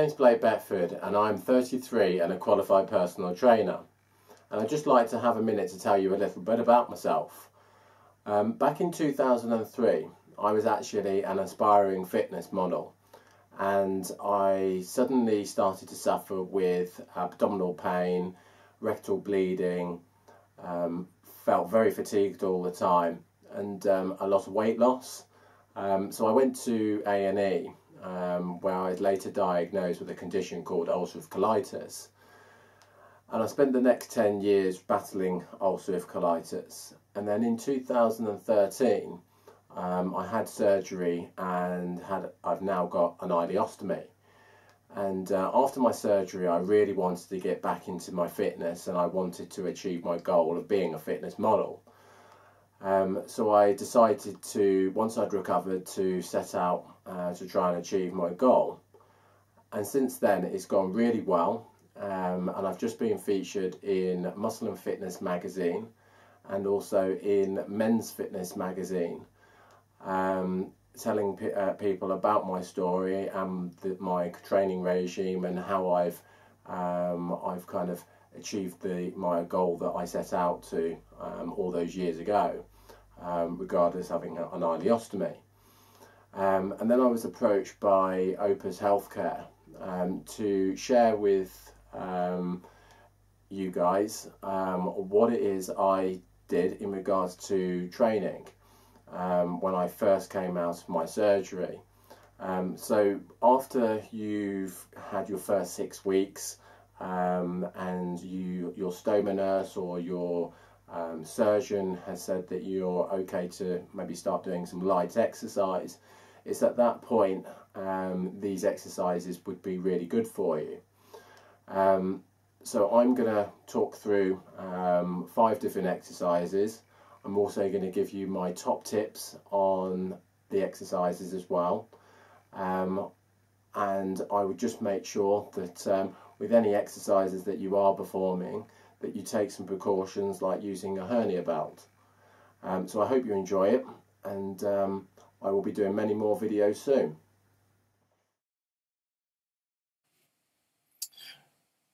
name's Beckford and I'm 33 and a qualified personal trainer. And I'd just like to have a minute to tell you a little bit about myself. Back in 2003, I was actually an aspiring fitness model, and I suddenly started to suffer with abdominal pain, rectal bleeding, felt very fatigued all the time, and a lot of weight loss. So I went to A&E, where I was later diagnosed with a condition called ulcerative colitis. And I spent the next 10 years battling ulcerative colitis. And then in 2013, I had surgery and I've now got an ileostomy. And after my surgery, I really wanted to get back into my fitness, and I wanted to achieve my goal of being a fitness model. So I decided to, once I'd recovered, to set out to try and achieve my goal. And since then, it's gone really well. And I've just been featured in Muscle and Fitness magazine and also in Men's Fitness magazine, telling people about my story and my training regime and how I've kind of achieved my goal that I set out to all those years ago, regardless of having an ileostomy. And then I was approached by Opus Healthcare to share with you guys what it is I did in regards to training when I first came out of my surgery. So after you've had your first 6 weeks and your stoma nurse or your surgeon has said that you're okay to maybe start doing some light exercise, it's at that point these exercises would be really good for you. So I'm going to talk through 5 different exercises. I'm also going to give you my top tips on the exercises as well. And I would just make sure that with any exercises that you are performing, that you take some precautions like using a hernia belt. So I hope you enjoy it, and I will be doing many more videos soon.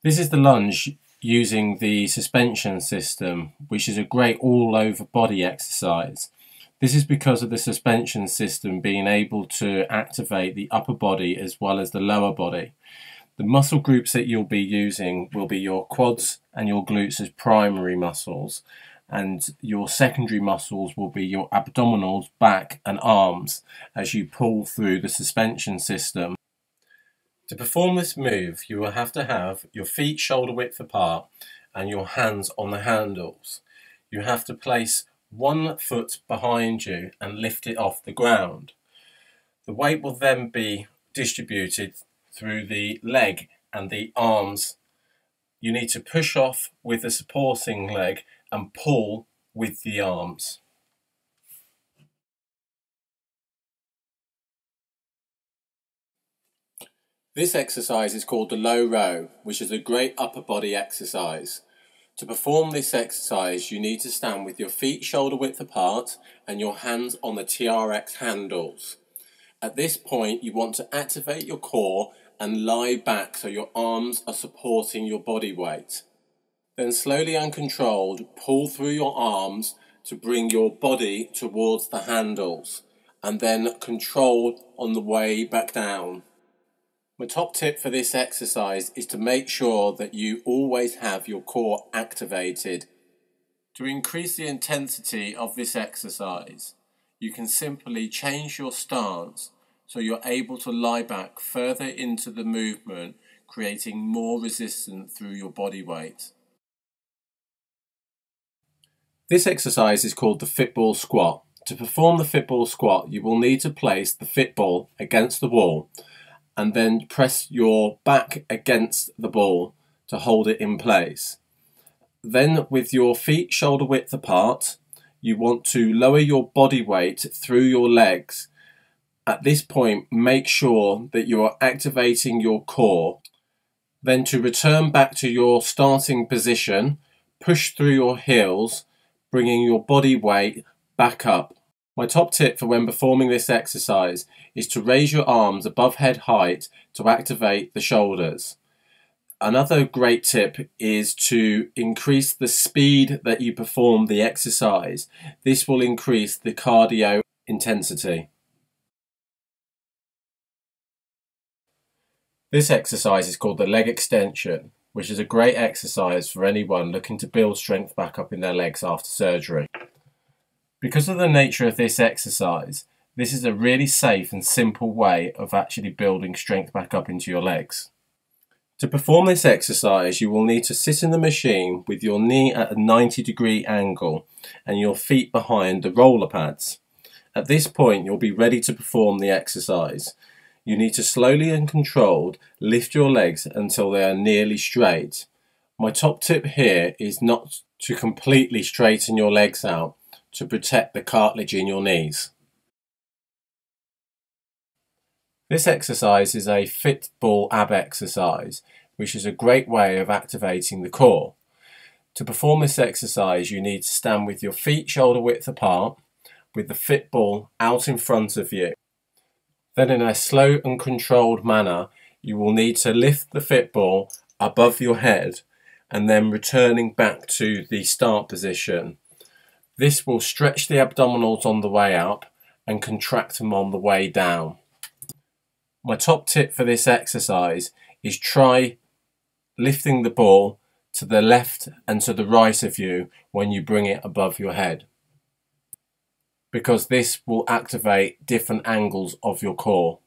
This is the lunge using the suspension system, which is a great all-over body exercise. This is because of the suspension system being able to activate the upper body as well as the lower body. The muscle groups that you'll be using will be your quads and your glutes as primary muscles, and your secondary muscles will be your abdominals, back and arms as you pull through the suspension system. To perform this move, you will have to have your feet shoulder width apart and your hands on the handles. You have to place one foot behind you and lift it off the ground. The weight will then be distributed through the leg and the arms. You need to push off with the supporting leg and pull with the arms. This exercise is called the low row, which is a great upper body exercise. To perform this exercise, you need to stand with your feet shoulder width apart and your hands on the TRX handles. At this point, you want to activate your core and lie back so your arms are supporting your body weight. Then slowly and controlled, pull through your arms to bring your body towards the handles, and then control on the way back down. My top tip for this exercise is to make sure that you always have your core activated. To increase the intensity of this exercise, you can simply change your stance so you're able to lie back further into the movement, creating more resistance through your body weight. This exercise is called the fitball squat. To perform the fitball squat, you will need to place the fitball against the wall and then press your back against the ball to hold it in place. Then with your feet shoulder width apart, you want to lower your body weight through your legs. At this point, make sure that you are activating your core. Then to return back to your starting position, push through your heels, bringing your body weight back up. My top tip for when performing this exercise is to raise your arms above head height to activate the shoulders. Another great tip is to increase the speed that you perform the exercise. This will increase the cardio intensity. This exercise is called the leg extension, which is a great exercise for anyone looking to build strength back up in their legs after surgery. Because of the nature of this exercise, this is a really safe and simple way of actually building strength back up into your legs. To perform this exercise, you will need to sit in the machine with your knee at a 90-degree angle and your feet behind the roller pads. At this point, you'll be ready to perform the exercise. You need to slowly and controlled lift your legs until they are nearly straight. My top tip here is not to completely straighten your legs out to protect the cartilage in your knees. This exercise is a fit ball ab exercise, which is a great way of activating the core. To perform this exercise, you need to stand with your feet shoulder width apart, with the fit ball out in front of you. Then in a slow and controlled manner, you will need to lift the fit ball above your head and then returning back to the start position. This will stretch the abdominals on the way up and contract them on the way down. My top tip for this exercise is try lifting the ball to the left and to the right of you when you bring it above your head, because this will activate different angles of your core.